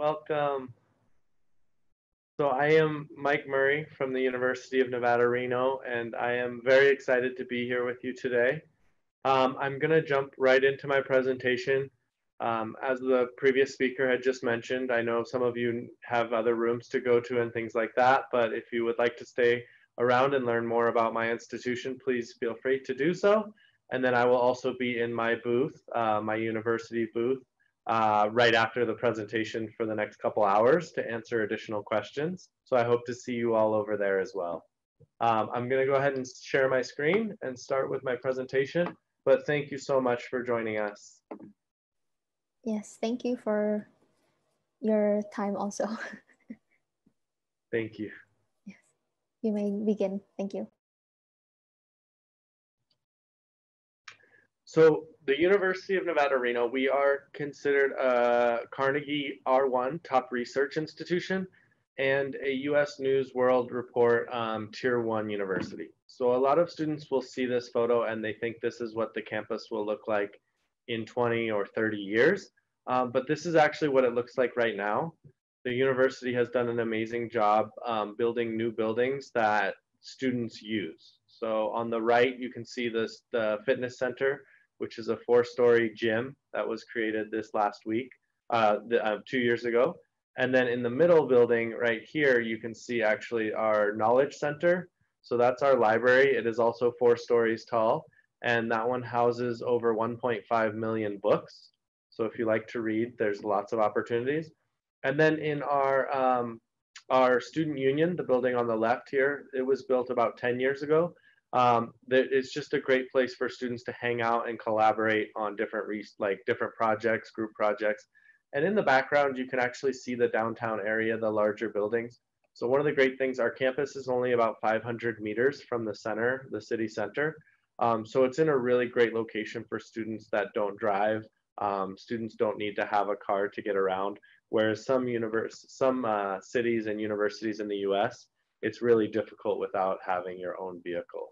Welcome. So I am Mike Murray from the University of Nevada, Reno, and I am very excited to be here with you today. I'm going to jump right into my presentation. As the previous speaker had just mentioned, I know some of you have other rooms to go to and things like that, but if you would like to stay around and learn more about my institution, please feel free to do so. And then I will also be in my booth, my university booth, right after the presentation for the next couple hours to answer additional questions. So I hope to see you all over there as well. I'm going to go ahead and share my screen and start with my presentation, but thank you so much for joining us. Yes, thank you for your time also. Thank you. Yes, you may begin. Thank you. So the University of Nevada, Reno, we are considered a Carnegie R1 top research institution and a US News World Report Tier 1 university. So a lot of students will see this photo and they think this is what the campus will look like in 20 or 30 years. But this is actually what it looks like right now. The university has done an amazing job building new buildings that students use. So on the right, you can see the fitness center, which is a 4-story gym that was created this last week, 2 years ago. And then in the middle building right here, you can see actually our knowledge center. So that's our library. It is also 4 stories tall. And that one houses over 1.5 million books. So if you like to read, there's lots of opportunities. And then in our student union, the building on the left here, it was built about 10 years ago. It's just a great place for students to hang out and collaborate on different projects, group projects. And in the background, you can actually see the downtown area, the larger buildings. So one of the great things, our campus is only about 500 meters from the center, the city center. So it's in a really great location for students that don't drive. Students don't need to have a car to get around, whereas some cities and universities in the US, it's really difficult without having your own vehicle.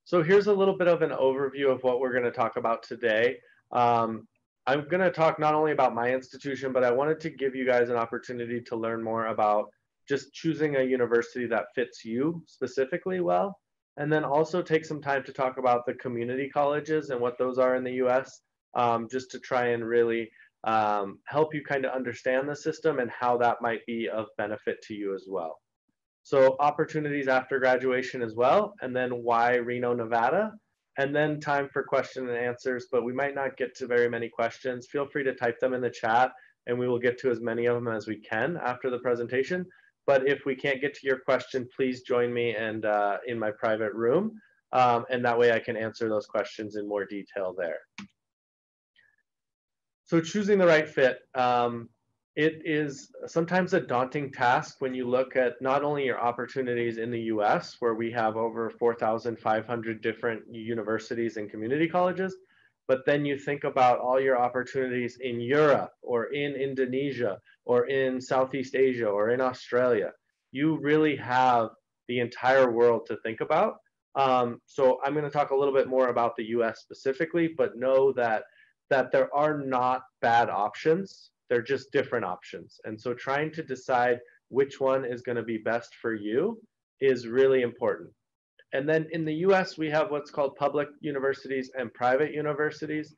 So here's a little bit of an overview of what we're going to talk about today. I'm going to talk not only about my institution, but I wanted to give you guys an opportunity to learn more about just choosing a university that fits you specifically well, and then also take some time to talk about the community colleges and what those are in the US, just to try and really help you kind of understand the system and how that might be of benefit to you as well. So opportunities after graduation as well, and then why Reno, Nevada, and then time for question and answers, but we might not get to very many questions. Feel free to type them in the chat and we will get to as many of them as we can after the presentation. But if we can't get to your question, please join me and in my private room, and that way I can answer those questions in more detail there. So choosing the right fit. It is sometimes a daunting task when you look at not only your opportunities in the US, where we have over 4,500 different universities and community colleges, but then you think about all your opportunities in Europe or in Indonesia or in Southeast Asia or in Australia. You really have the entire world to think about. So I'm going to talk a little bit more about the US specifically, but know that there are not bad options. They're just different options. And so trying to decide which one is going to be best for you is really important. And then in the US, we have what's called public universities and private universities.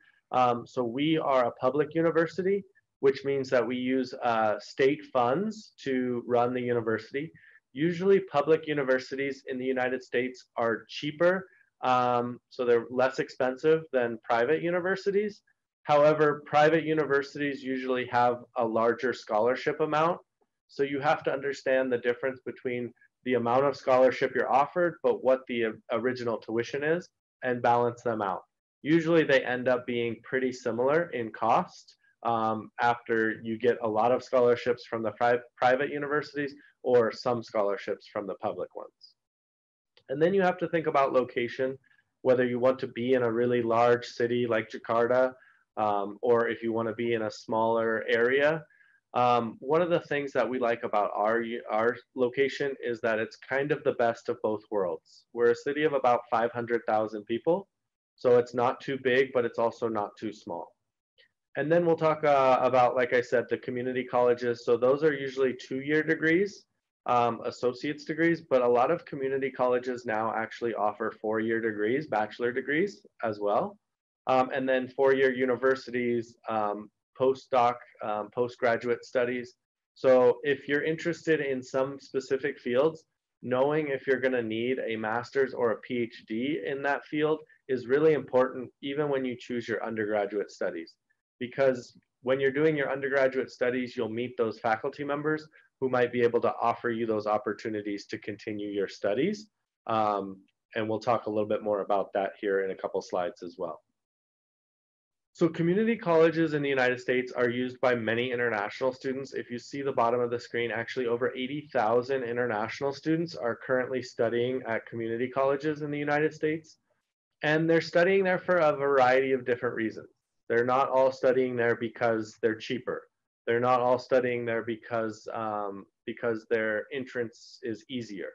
So we are a public university, which means that we use state funds to run the university. Usually public universities in the United States are cheaper, so they're less expensive than private universities. However, private universities usually have a larger scholarship amount. So you have to understand the difference between the amount of scholarship you're offered, but what the original tuition is, and balance them out. Usually they end up being pretty similar in cost after you get a lot of scholarships from the private universities or some scholarships from the public ones. And then you have to think about location, whether you want to be in a really large city like Jakarta, or if you want to be in a smaller area. One of the things that we like about our location is that it's kind of the best of both worlds. We're a city of about 500,000 people, so it's not too big, but it's also not too small. And then we'll talk about, like I said, the community colleges. So those are usually 2-year degrees, associate's degrees, but a lot of community colleges now actually offer 4-year degrees, bachelor degrees as well. And then 4-year universities, postdoc, postgraduate studies. So if you're interested in some specific fields, knowing if you're going to need a master's or a PhD in that field is really important, even when you choose your undergraduate studies. Because when you're doing your undergraduate studies, you'll meet those faculty members who might be able to offer you those opportunities to continue your studies. And we'll talk a little bit more about that here in a couple slides as well. So community colleges in the United States are used by many international students. If you see the bottom of the screen, actually over 80,000 international students are currently studying at community colleges in the United States. And they're studying there for a variety of different reasons. They're not all studying there because they're cheaper. They're not all studying there because their entrance is easier,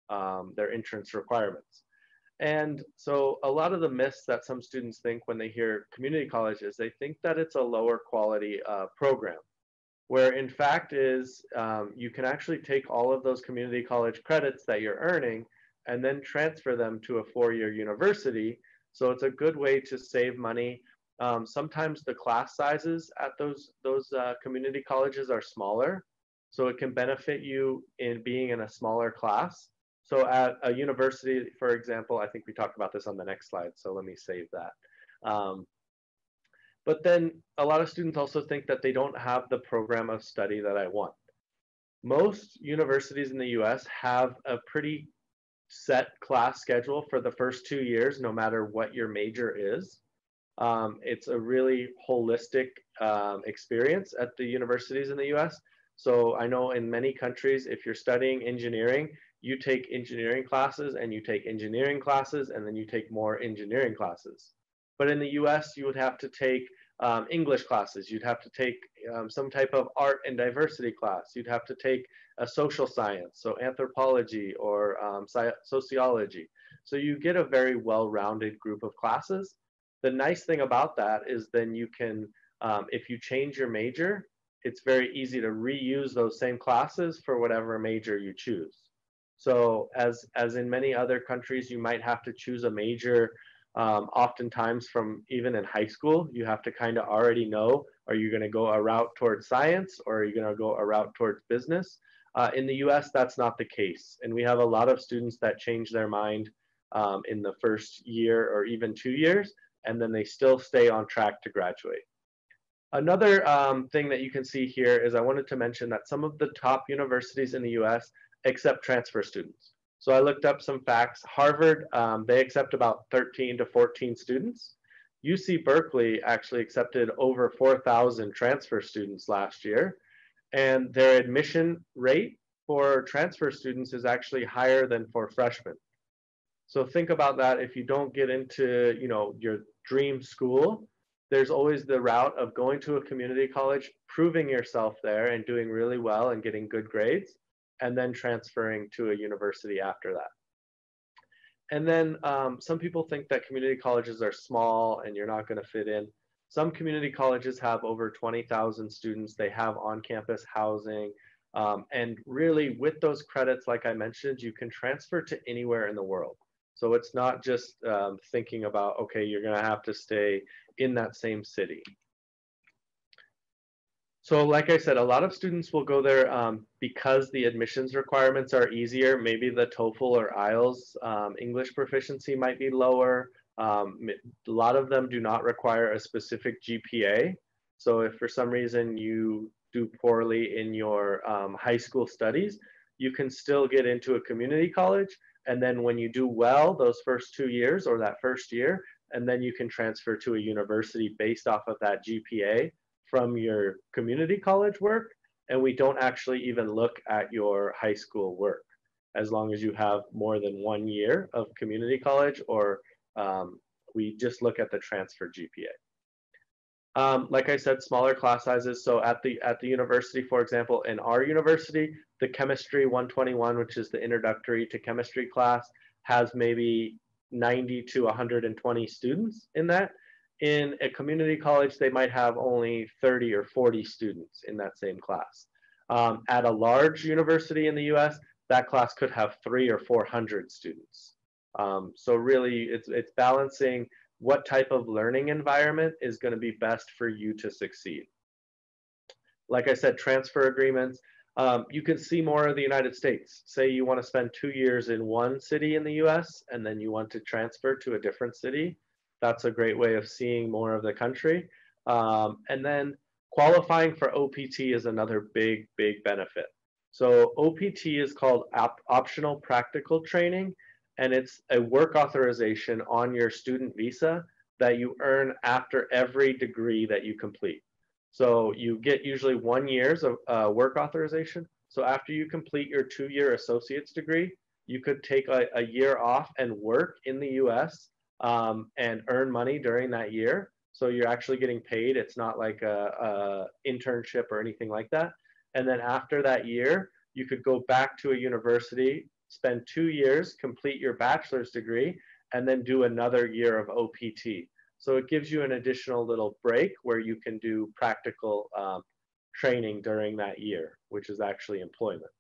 their entrance requirements. And so a lot of the myths that some students think when they hear community college is they think that it's a lower quality program, where in fact is you can actually take all of those community college credits that you're earning and then transfer them to a 4-year university. So it's a good way to save money. Sometimes the class sizes at those community colleges are smaller, so it can benefit you in being in a smaller class. So at a university, for example, I think we talked about this on the next slide, so let me save that. But then a lot of students also think that they don't have the program of study that I want. Most universities in the US have a pretty set class schedule for the first 2 years, no matter what your major is. It's a really holistic experience at the universities in the US. So I know in many countries, if you're studying engineering, you take engineering classes and you take engineering classes and then you take more engineering classes. But in the US, you would have to take English classes. You'd have to take some type of art and diversity class. You'd have to take a social science, so anthropology or sociology. So you get a very well-rounded group of classes. The nice thing about that is then you can, if you change your major, it's very easy to reuse those same classes for whatever major you choose. So as in many other countries, you might have to choose a major oftentimes from even in high school. You have to kind of already know, are you going to go a route towards science or are you going to go a route towards business? In the US, that's not the case. And we have a lot of students that change their mind in the first year or even 2 years, and then they still stay on track to graduate. Another thing that you can see here is I wanted to mention that some of the top universities in the US accept transfer students. So I looked up some facts. Harvard, they accept about 13 to 14 students. UC Berkeley actually accepted over 4,000 transfer students last year. And their admission rate for transfer students is actually higher than for freshmen. So think about that. If you don't get into, your dream school, there's always the route of going to a community college, proving yourself there and doing really well and getting good grades, and then transferring to a university after that. And then some people think that community colleges are small and you're not going to fit in. Some community colleges have over 20,000 students. They have on-campus housing. And really with those credits, like I mentioned, you can transfer to anywhere in the world. So it's not just thinking about, okay, you're going to have to stay in that same city. So like I said, a lot of students will go there because the admissions requirements are easier. Maybe the TOEFL or IELTS English proficiency might be lower. A lot of them do not require a specific GPA. So if for some reason you do poorly in your high school studies, you can still get into a community college. And then when you do well those first 2 years or that first year, and then you can transfer to a university based off of that GPA from your community college work. And we don't actually even look at your high school work as long as you have more than 1 year of community college, or we just look at the transfer GPA. Like I said, smaller class sizes. So at the university, for example, in our university, the chemistry 121, which is the introductory to chemistry class, has maybe 90 to 120 students in that. In a community college, they might have only 30 or 40 students in that same class. At a large university in the US, that class could have 300 or 400 students. So really, it's balancing what type of learning environment is going to be best for you to succeed. Like I said, transfer agreements. You can see more of the United States. Say you want to spend 2 years in one city in the US and then you want to transfer to a different city. That's a great way of seeing more of the country. And then qualifying for OPT is another big, big benefit. So OPT is called Optional Practical Training, and it's a work authorization on your student visa that you earn after every degree that you complete. So you get usually 1 year's of work authorization. So after you complete your 2-year associate's degree, you could take a year off and work in the US and earn money during that year. So you're actually getting paid. It's not like a internship or anything like that. And then after that year, you could go back to a university, spend 2 years, complete your bachelor's degree, and then do another year of OPT. So it gives you an additional little break where you can do practical training during that year, which is actually employment.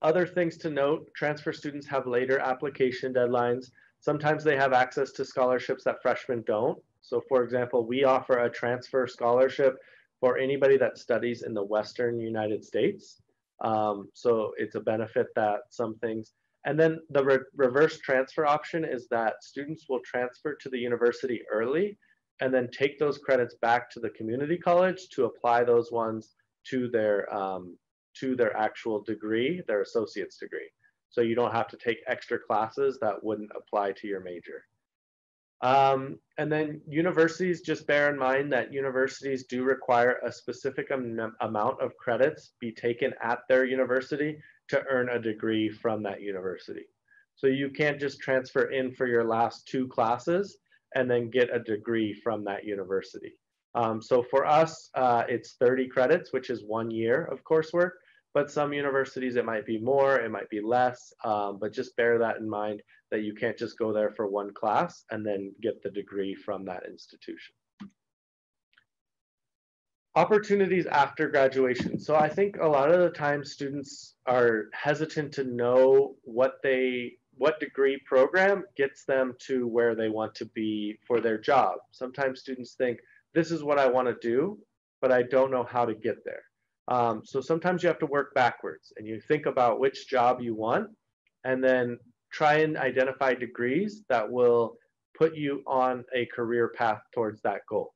Other things to note, transfer students have later application deadlines. Sometimes they have access to scholarships that freshmen don't. So for example, we offer a transfer scholarship for anybody that studies in the Western United States. So it's a benefit that some things, and then the reverse transfer option is that students will transfer to the university early and then take those credits back to the community college to apply those ones to their actual degree, their associate's degree. So you don't have to take extra classes that wouldn't apply to your major. And then universities, just bear in mind that universities do require a specific amount of credits be taken at their university to earn a degree from that university. So you can't just transfer in for your last 2 classes and then get a degree from that university. So for us, it's 30 credits, which is 1 year of coursework. But some universities, it might be more, it might be less, but just bear that in mind that you can't just go there for 1 class and then get the degree from that institution. Opportunities after graduation. So I think a lot of the time students are hesitant to know what degree program gets them to where they want to be for their job. Sometimes students think, this is what I want to do, but I don't know how to get there. So sometimes you have to work backwards and you think about which job you want and then try and identify degrees that will put you on a career path towards that goal.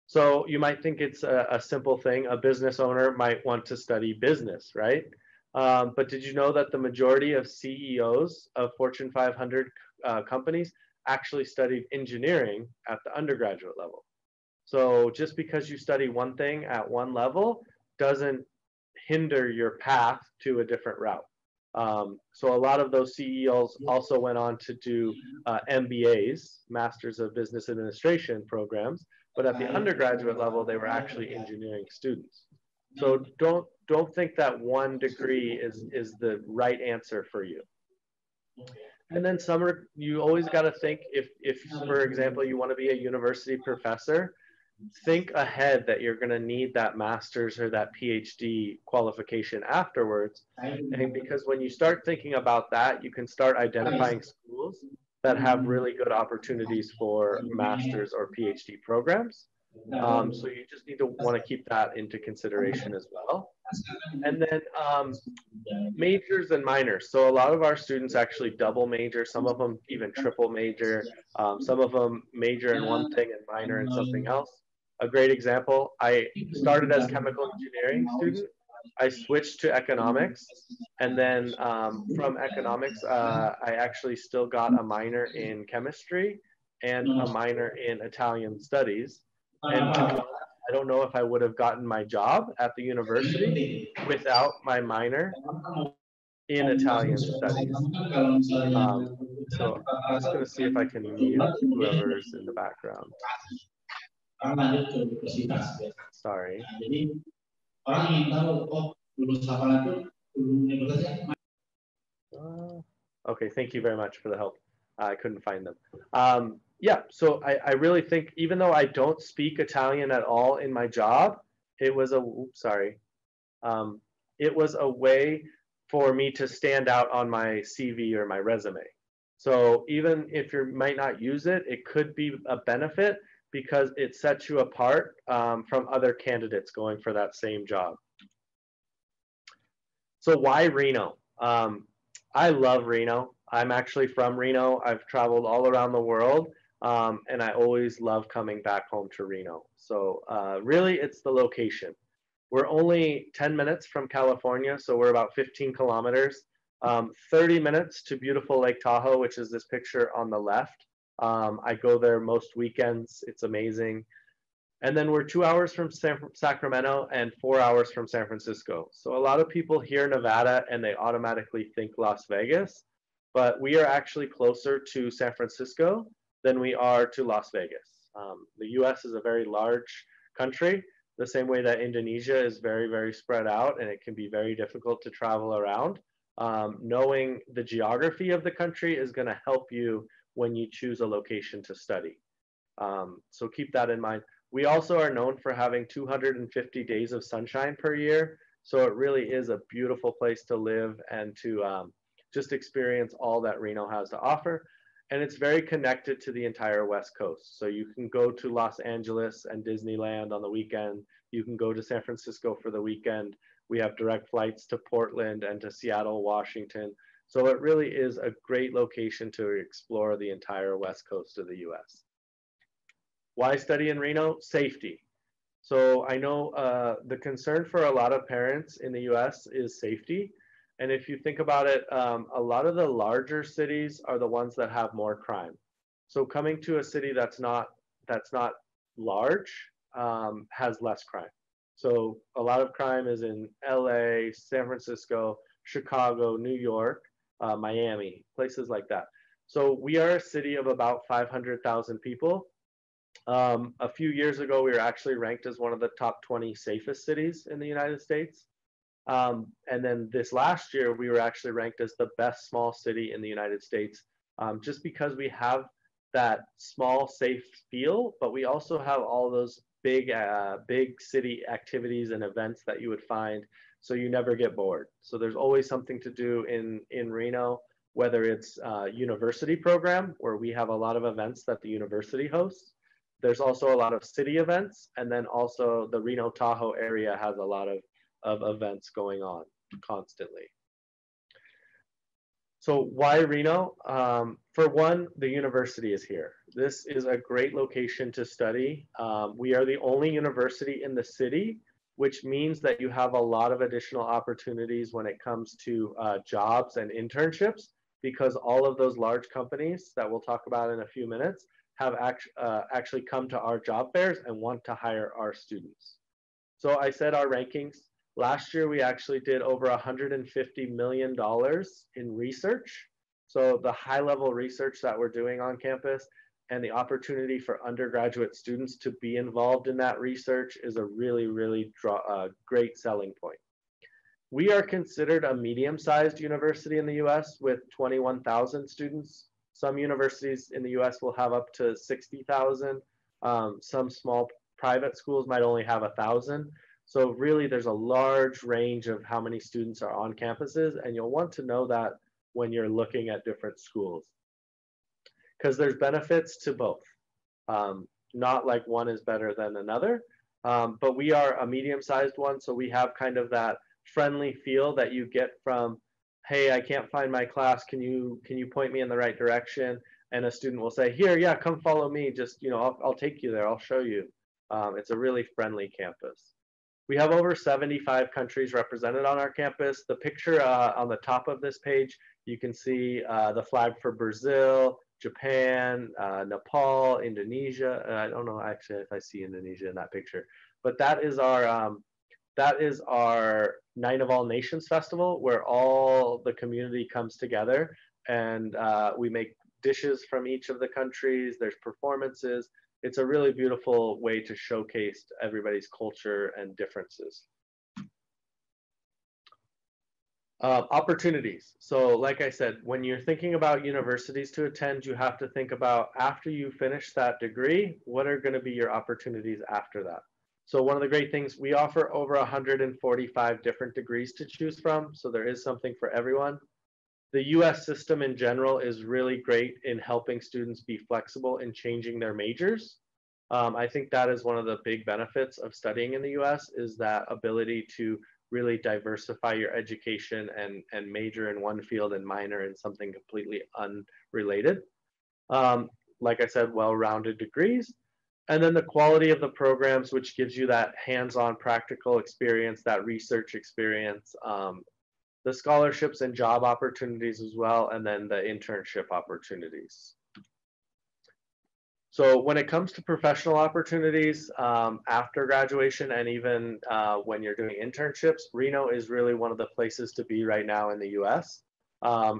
So you might think it's a simple thing. A business owner might want to study business, right? But did you know that the majority of CEOs of Fortune 500 companies actually studied engineering at the undergraduate level? So just because you study one thing at one level doesn't hinder your path to a different route. So a lot of those CEOs also went on to do MBAs, Masters of Business Administration programs, but at the undergraduate level, they were actually engineering students. So don't think that one degree is the right answer for you. And then you always got to think if, for example, you want to be a university professor, think ahead that you're going to need that master's or that PhD qualification afterwards. And because when you start thinking about that, you can start identifying schools that have really good opportunities for master's or PhD programs. So you just need to want to keep that into consideration as well. And then majors and minors. So a lot of our students actually double major, some of them even triple major, some of them major in one thing and minor in something else. A great example, I started as chemical engineering student. I switched to economics, and then from economics, I actually still got a minor in chemistry and a minor in Italian studies. And I don't know if I would have gotten my job at the university without my minor in Italian studies. So I'm just going to see if I can mute whoever's in the background. Sorry. Okay, thank you very much for the help. I couldn't find them. Yeah, so I really think even though I don't speak Italian at all in my job, it was a, oops, sorry, um, it was a way for me to stand out on my CV or my resume. So even if you might not use it, it could be a benefit because it sets you apart from other candidates going for that same job. So why Reno? I love Reno. I'm actually from Reno. I've traveled all around the world, and I always love coming back home to Reno. So really, it's the location. We're only 10 minutes from California, so we're about 15 kilometers. 30 minutes to beautiful Lake Tahoe, which is this picture on the left. I go there most weekends. It's amazing. And then we're 2 hours from Sacramento and 4 hours from San Francisco. So a lot of people hear Nevada and they automatically think Las Vegas, but we are actually closer to San Francisco than we are to Las Vegas. The US is a very large country, the same way that Indonesia is very, very spread out and it can be very difficult to travel around. Knowing the geography of the country is going to help you when you choose a location to study. So keep that in mind. We also are known for having 250 days of sunshine per year. So it really is a beautiful place to live and to just experience all that Reno has to offer. And it's very connected to the entire West Coast. So you can go to Los Angeles and Disneyland on the weekend. You can go to San Francisco for the weekend. We have direct flights to Portland and to Seattle, Washington. So it really is a great location to explore the entire West Coast of the US. Why study in Reno? Safety. So I know the concern for a lot of parents in the US is safety. And if you think about it, a lot of the larger cities are the ones that have more crime. So coming to a city that's not large has less crime. So a lot of crime is in LA, San Francisco, Chicago, New York, Miami, places like that. So we are a city of about 500,000 people. A few years ago, we were actually ranked as one of the top 20 safest cities in the United States. And then this last year, we were actually ranked as the best small city in the United States, just because we have that small, safe feel, but we also have all those big city activities and events that you would find, so you never get bored. So there's always something to do in Reno, whether it's a university program, where we have a lot of events that the university hosts. There's also a lot of city events, and then also the Reno Tahoe area has a lot of events going on constantly. So why Reno? For one, the university is here. This is a great location to study. We are the only university in the city, which means that you have a lot of additional opportunities when it comes to jobs and internships, because all of those large companies that we'll talk about in a few minutes have actually come to our job fairs and want to hire our students. So I said our rankings. Last year, we actually did over $150 million in research. So the high level research that we're doing on campus and the opportunity for undergraduate students to be involved in that research is a really, really great selling point. We are considered a medium-sized university in the US with 21,000 students. Some universities in the US will have up to 60,000. Some small private schools might only have 1,000. So really there's a large range of how many students are on campuses, and you'll want to know that when you're looking at different schools, because there's benefits to both. Not like one is better than another, but we are a medium-sized one, so we have kind of that friendly feel that you get from, hey, I can't find my class, can you point me in the right direction? And a student will say, here, yeah, come follow me, just, I'll take you there, I'll show you. It's a really friendly campus. We have over 75 countries represented on our campus. The picture on the top of this page, you can see the flag for Brazil, Japan, Nepal, Indonesia. I don't know actually if I see Indonesia in that picture, but that is our Night of All Nations Festival, where all the community comes together, and we make dishes from each of the countries. There's performances. It's a really beautiful way to showcase everybody's culture and differences. Opportunities. So like I said, when you're thinking about universities to attend, you have to think about after you finish that degree, what are going to be your opportunities after that? So one of the great things, we offer over 145 different degrees to choose from. So there is something for everyone. The US system in general is really great in helping students be flexible in changing their majors. I think that is one of the big benefits of studying in the US is that ability to really diversify your education and major in one field and minor in something completely unrelated. Um, like I said, well-rounded degrees. And then the quality of the programs, which gives you that hands-on practical experience, that research experience, the scholarships and job opportunities as well, and then the internship opportunities. So when it comes to professional opportunities after graduation and even when you're doing internships, Reno is really one of the places to be right now in the US.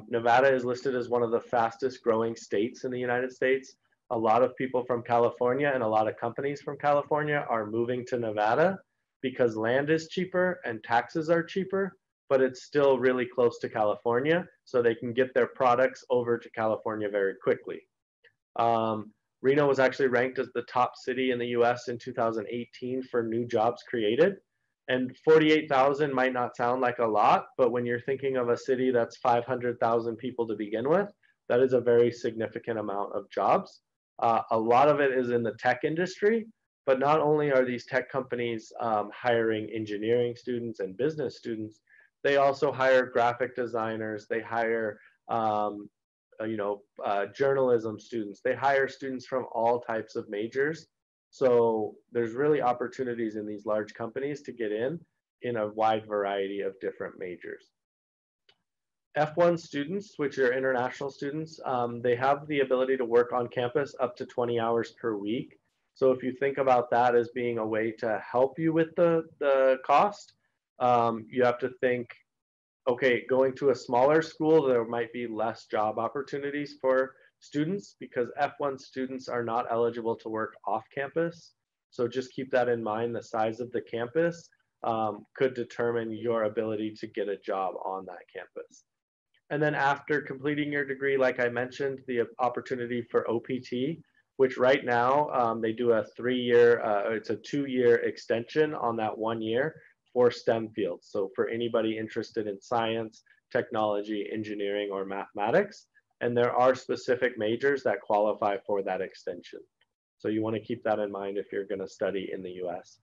Nevada is listed as one of the fastest growing states in the United States. A lot of people from California and a lot of companies from California are moving to Nevada because land is cheaper and taxes are cheaper, but it's still really close to California, so they can get their products over to California very quickly. Reno was actually ranked as the top city in the US in 2018 for new jobs created. And 48,000 might not sound like a lot, but when you're thinking of a city that's 500,000 people to begin with, that is a very significant amount of jobs. A lot of it is in the tech industry, but not only are these tech companies hiring engineering students and business students, they also hire graphic designers, they hire journalism students. They hire students from all types of majors. So there's really opportunities in these large companies to get in a wide variety of different majors. F1 students, which are international students, they have the ability to work on campus up to 20 hours per week. So if you think about that as being a way to help you with the cost, you have to think, okay, going to a smaller school, there might be less job opportunities for students because F1 students are not eligible to work off campus. So just keep that in mind. The size of the campus could determine your ability to get a job on that campus. And then after completing your degree, like I mentioned, the opportunity for OPT, which right now they do a 3-year, it's a 2-year extension on that 1 year for STEM fields. So for anybody interested in science, technology, engineering, or mathematics, and there are specific majors that qualify for that extension. So you want to keep that in mind if you're going to study in the US.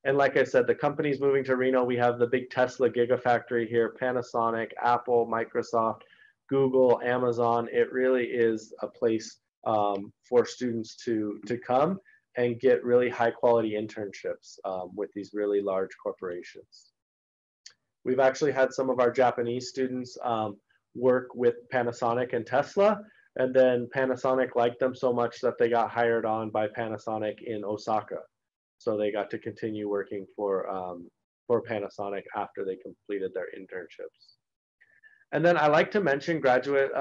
And like I said, the companies moving to Reno, we have the big Tesla Gigafactory here, Panasonic, Apple, Microsoft, Google, Amazon. It really is a place for students to come and get really high quality internships with these really large corporations. We've actually had some of our Japanese students work with Panasonic and Tesla, and then Panasonic liked them so much that they got hired on by Panasonic in Osaka. So they got to continue working for Panasonic after they completed their internships. And then I like to mention graduate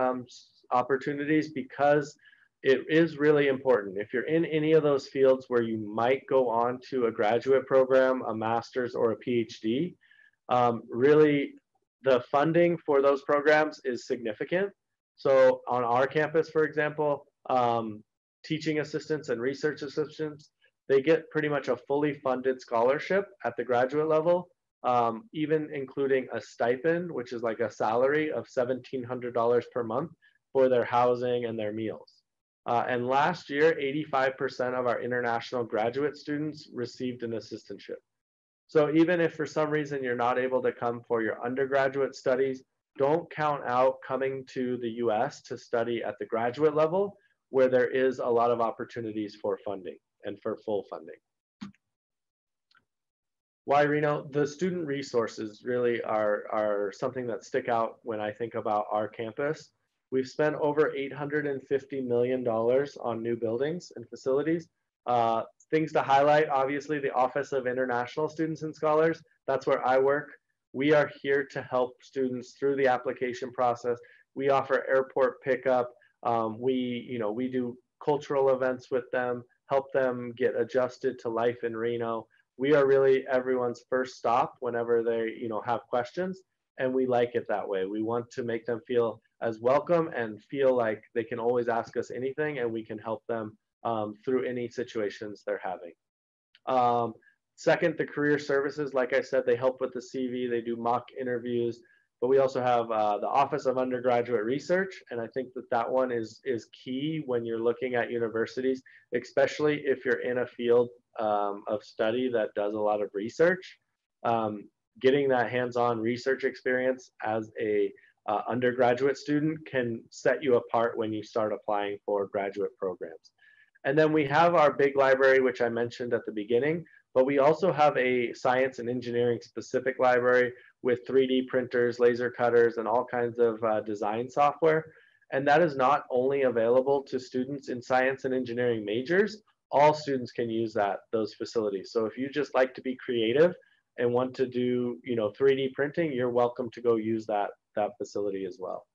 opportunities because it is really important. If you're in any of those fields where you might go on to a graduate program, a master's, or a PhD, really the funding for those programs is significant. So on our campus, for example, teaching assistants and research assistants, they get pretty much a fully funded scholarship at the graduate level, even including a stipend, which is like a salary of $1,700 per month for their housing and their meals. And last year, 85% of our international graduate students received an assistantship. So even if for some reason you're not able to come for your undergraduate studies, don't count out coming to the US to study at the graduate level, where there is a lot of opportunities for funding and for full funding. Why Reno? The student resources really are something that stick out when I think about our campus. We've spent over $850 million on new buildings and facilities. Things to highlight, obviously, the Office of International Students and Scholars. That's where I work. We are here to help students through the application process. We offer airport pickup. We do cultural events with them, help them get adjusted to life in Reno. We are really everyone's first stop whenever they have questions. and we like it that way. We want to make them feel as welcome and feel like they can always ask us anything, and we can help them through any situations they're having. Second, the career services, like I said, they help with the CV, they do mock interviews, but we also have the Office of Undergraduate Research, and I think that that one is key when you're looking at universities, especially if you're in a field of study that does a lot of research. Getting that hands-on research experience as a undergraduate student can set you apart when you start applying for graduate programs. And then we have our big library, which I mentioned at the beginning, but we also have a science and engineering specific library with 3D printers, laser cutters, and all kinds of design software. And that is not only available to students in science and engineering majors, all students can use those facilities. So if you just like to be creative and want to do 3D printing, you're welcome to go use that facility as well.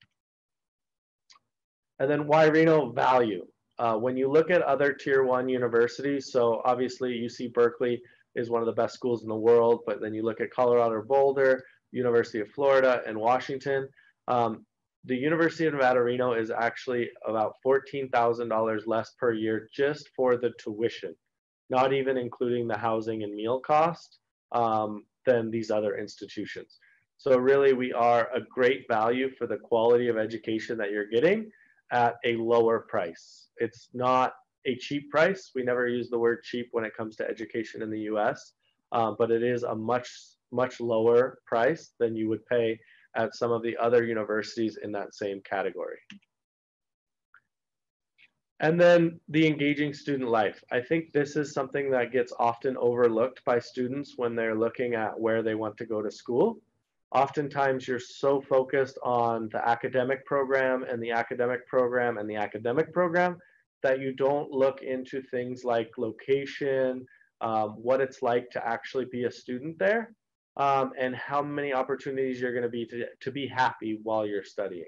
And then why Reno? Value. When you look at other tier 1 universities, so obviously UC Berkeley is one of the best schools in the world, but then you look at Colorado Boulder, University of Florida, and Washington. The University of Nevada, Reno is actually about $14,000 less per year just for the tuition, not even including the housing and meal cost than these other institutions. So really, we are a great value for the quality of education that you're getting at a lower price. It's not a cheap price. We never use the word cheap when it comes to education in the US, but it is a much lower price than you would pay at some of the other universities in that same category. And then the engaging student life. I think this is something that gets often overlooked by students when they're looking at where they want to go to school. Oftentimes you're so focused on the academic program and the academic program and the academic program that you don't look into things like location, what it's like to actually be a student there, and how many opportunities you're going to be to be happy while you're studying.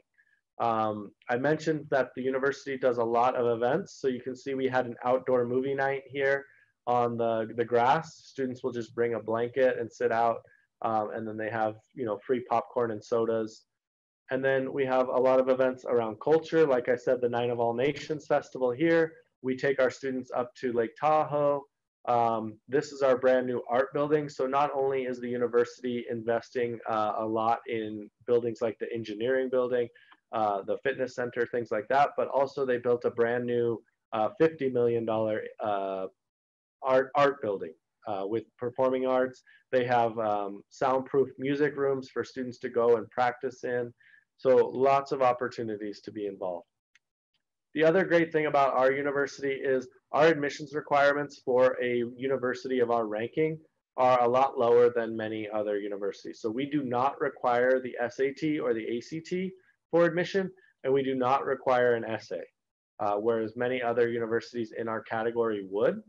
I mentioned that the university does a lot of events. So you can see we had an outdoor movie night here on the grass. Students will just bring a blanket and sit out, and then they have free popcorn and sodas. And then we have a lot of events around culture. Like I said, the Nine of All Nations Festival here. We take our students up to Lake Tahoe. This is our brand new art building. So not only is the university investing a lot in buildings like the engineering building, the fitness center, things like that, but also they built a brand new $50 million art building with performing arts. They have soundproof music rooms for students to go and practice in. So lots of opportunities to be involved. The other great thing about our university is our admissions requirements for a university of our ranking are a lot lower than many other universities. So we do not require the SAT or the ACT for admission, and we do not require an essay, whereas many other universities in our category would.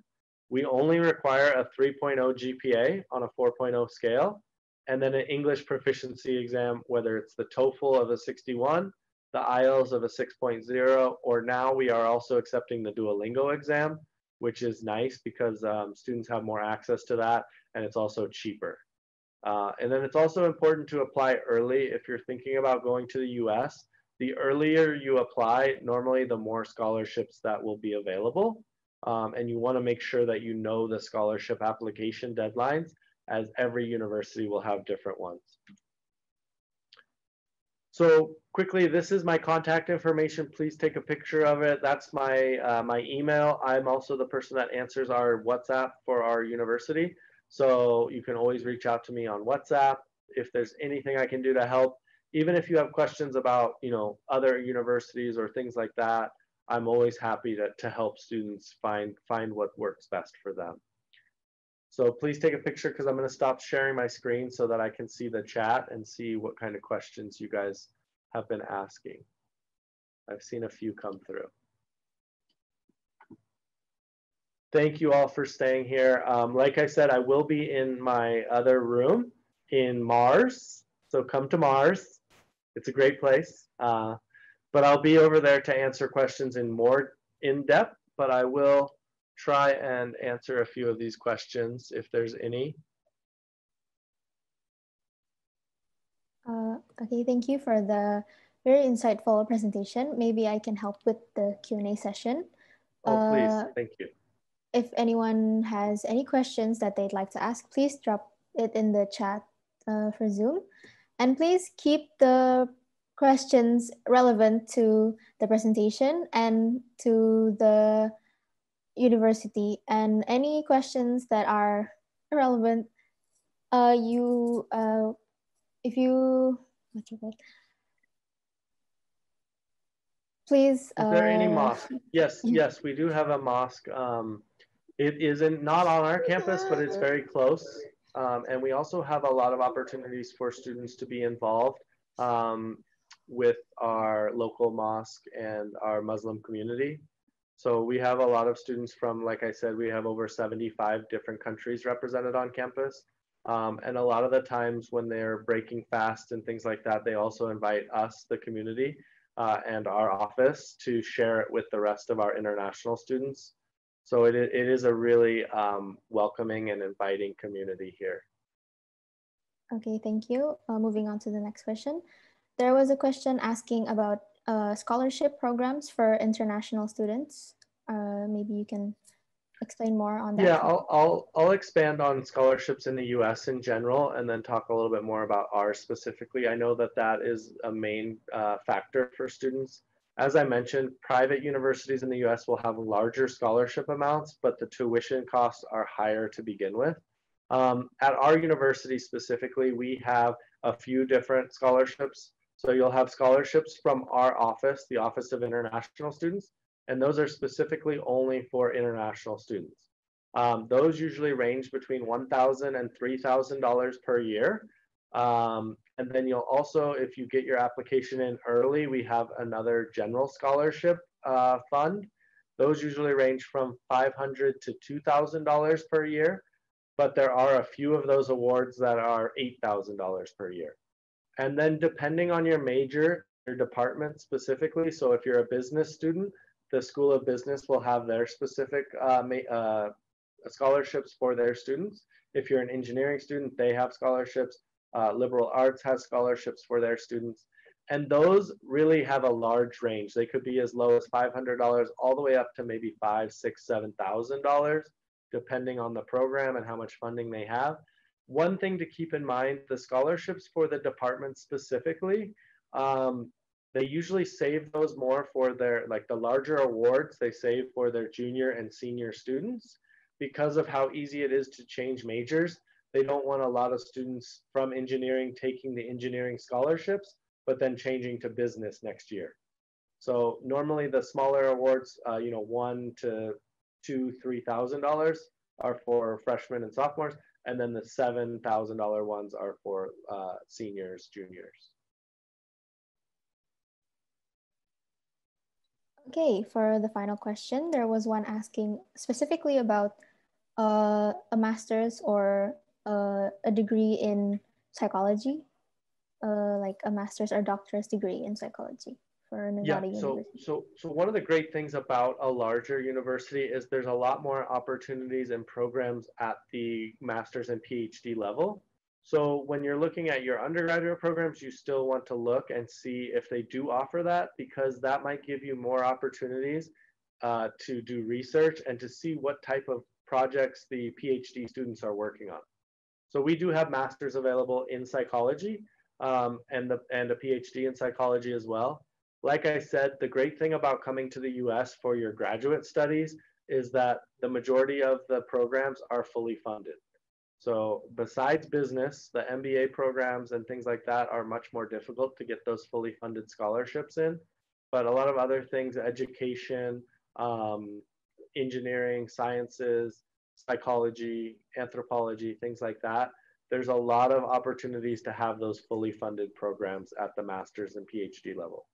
We only require a 3.0 GPA on a 4.0 scale, and then an English proficiency exam, whether it's the TOEFL of a 61, the IELTS of a 6.0, or now we are also accepting the Duolingo exam, which is nice because students have more access to that, and it's also cheaper. And then it's also important to apply early if you're thinking about going to the US. The earlier you apply, normally the more scholarships that will be available. And you want to make sure that you know the scholarship application deadlines, as every university will have different ones. So quickly, this is my contact information. Please take a picture of it. That's my email. I'm also the person that answers our WhatsApp for our university. So you can always reach out to me on WhatsApp if there's anything I can do to help. Even if you have questions about other universities or things like that, I'm always happy to help students find what works best for them. So please take a picture because I'm going to stop sharing my screen so that I can see the chat and see what kind of questions you guys have been asking. I've seen a few come through. Thank you all for staying here. Like I said, I will be in my other room in Mars. So come to Mars. It's a great place. But I'll be over there to answer questions in more in-depth, but I will try and answer a few of these questions if there's any. Okay, thank you for the very insightful presentation. Maybe I can help with the Q&A session. Oh, please, thank you. If anyone has any questions that they'd like to ask, please drop it in the chat for Zoom. And please keep the questions relevant to the presentation and to the university. And any questions that are irrelevant, if you, what's it called? Please. Is there any mosque? Yes, yes, we do have a mosque. It isn't not on our campus, but it's very close. And we also have a lot of opportunities for students to be involved with our local mosque and our Muslim community. So we have a lot of students from, like I said, we have over 75 different countries represented on campus. And a lot of the times when they're breaking fast and things like that, they also invite us, the community, and our office to share it with the rest of our international students. So it is a really welcoming and inviting community here. Okay, thank you. Moving on to the next question. There was a question asking about scholarship programs for international students. Maybe you can explain more on that. Yeah, I'll expand on scholarships in the U.S. in general, and then talk a little bit more about ours specifically. I know that that is a main factor for students. As I mentioned, private universities in the U.S. will have larger scholarship amounts, but the tuition costs are higher to begin with. At our university specifically, we have a few different scholarships. So you'll have scholarships from our office, the Office of International Students, and those are specifically only for international students. Those usually range between $1,000 and $3,000 per year. And then you'll also, if you get your application in early, we have another general scholarship fund. Those usually range from $500 to $2,000 per year, but there are a few of those awards that are $8,000 per year. And then depending on your major, your department specifically, so if you're a business student, the School of Business will have their specific scholarships for their students. If you're an engineering student, they have scholarships. Liberal arts has scholarships for their students. And those really have a large range. They could be as low as $500 all the way up to maybe $5,000, $6,000, $7,000, depending on the program and how much funding they have. One thing to keep in mind, the scholarships for the department specifically, they usually save those more for their, like the larger awards, they save for their junior and senior students because of how easy it is to change majors. They don't want a lot of students from engineering taking the engineering scholarships, but then changing to business next year. So normally the smaller awards, $1,000 to $2,000, $3,000 are for freshmen and sophomores, and then the $7,000 ones are for seniors, juniors. Okay, for the final question, there was one asking specifically about a master's or a degree in psychology, like a master's or doctor's degree in psychology for Nevada University. So one of the great things about a larger university is there's a lot more opportunities and programs at the master's and PhD level. So when you're looking at your undergraduate programs, you still want to look and see if they do offer that, because that might give you more opportunities to do research and to see what type of projects the PhD students are working on. So we do have masters available in psychology and a PhD in psychology as well. Like I said, the great thing about coming to the US for your graduate studies is that the majority of the programs are fully funded. So besides business, the MBA programs and things like that are much more difficult to get those fully funded scholarships in. But a lot of other things, education, engineering, sciences, psychology, anthropology, things like that, there's a lot of opportunities to have those fully funded programs at the master's and PhD level.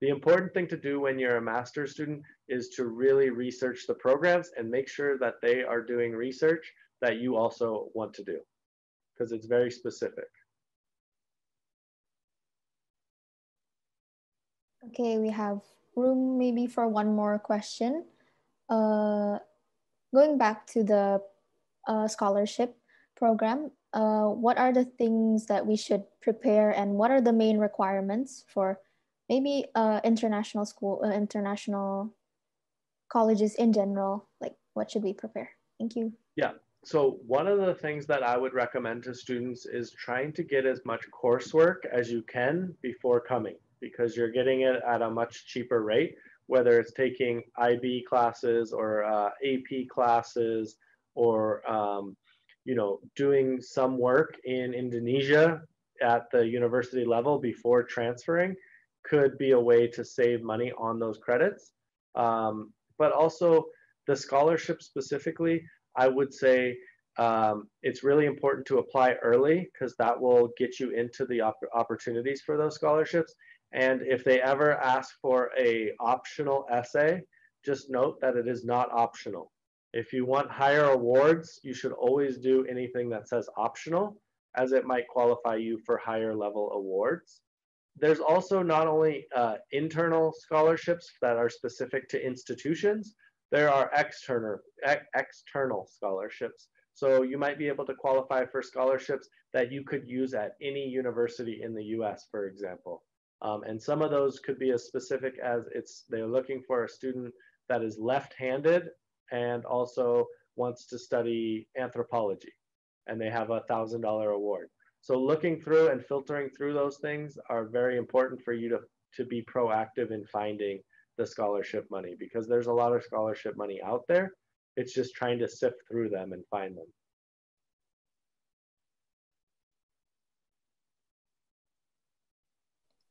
The important thing to do when you're a master's student is to really research the programs and make sure that they are doing research that you also want to do, because it's very specific. Okay, we have room maybe for one more question. Going back to the scholarship program, what are the things that we should prepare and what are the main requirements for maybe international school, international colleges in general? Like, what should we prepare? Thank you. Yeah. So one of the things that I would recommend to students is trying to get as much coursework as you can before coming, because you're getting it at a much cheaper rate, whether it's taking IB classes or AP classes, or doing some work in Indonesia at the university level before transferring could be a way to save money on those credits. But also the scholarship specifically, I would say it's really important to apply early, because that will get you into the opportunities for those scholarships. And if they ever ask for a optional essay, just note that it is not optional. If you want higher awards, you should always do anything that says optional, as it might qualify you for higher level awards. There's also not only internal scholarships that are specific to institutions, there are external scholarships. So you might be able to qualify for scholarships that you could use at any university in the US, for example. And some of those could be as specific as they're looking for a student that is left-handed and also wants to study anthropology, and they have a $1,000 award. So looking through and filtering through those things are very important for you to be proactive in finding the scholarship money, because there's a lot of scholarship money out there. It's just trying to sift through them and find them.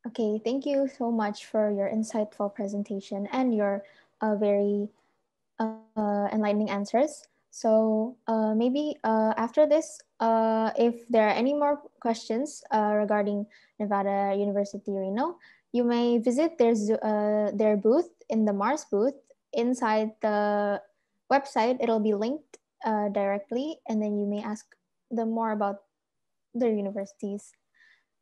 Okay, thank you so much for your insightful presentation and your very enlightening answers. So maybe after this, if there are any more questions regarding Nevada University Reno, you may visit their booth in the Mars booth inside the website. It'll be linked directly, and then you may ask them more about their universities.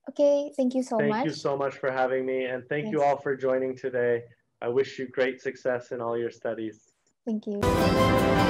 Okay, thank you so much. Thank you so much for having me, and thank you all for joining today. I wish you great success in all your studies. Thank you.